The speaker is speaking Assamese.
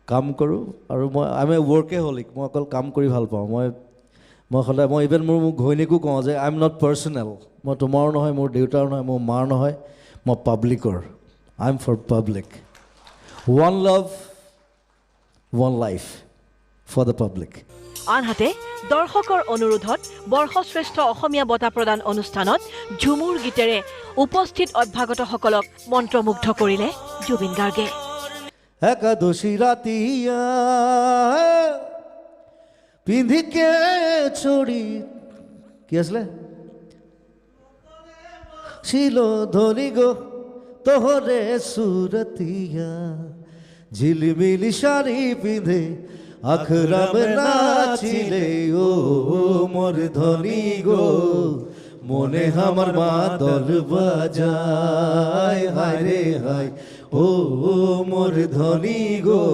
কাম কৰোঁ আৰু আই এম এ ৱৰ্কেহলিক মই অকল কাম কৰি ভাল পাওঁ মই সদায় মই ইভেন মোৰ ঘৈণীকো কওঁ যে আই এম নট পাৰ্চনেল মই তোমাৰো নহয় মোৰ দেউতাৰো নহয় মোৰ মাৰ নহয় মই পাব্লিকৰ I am for public one love one life for the public আনহাতে দৰ্শকৰ অনুৰোধত বৰ্ষশ্ৰেষ্ঠ অসমীয়া বঁটা প্ৰদান অনুষ্ঠানত ঝুমুৰ গীতেৰে উপস্থিত অভ্যাগতসকলক মন্ত্ৰমুগ্ধ কৰিলে জুবিন গাৰ্গে একাদশী রাতিয়া পিন্ধিকে ছড়ি কি আসলে ছিল ধনী গো তোহরে সুরতিয়া ঝিলমিলি শাড়ি পিঁধে আখরাম নাচিলে ও মোর ধনী গো মনে আমার মাদল বাজায় হায় রে হায় ও মোর ধনী গো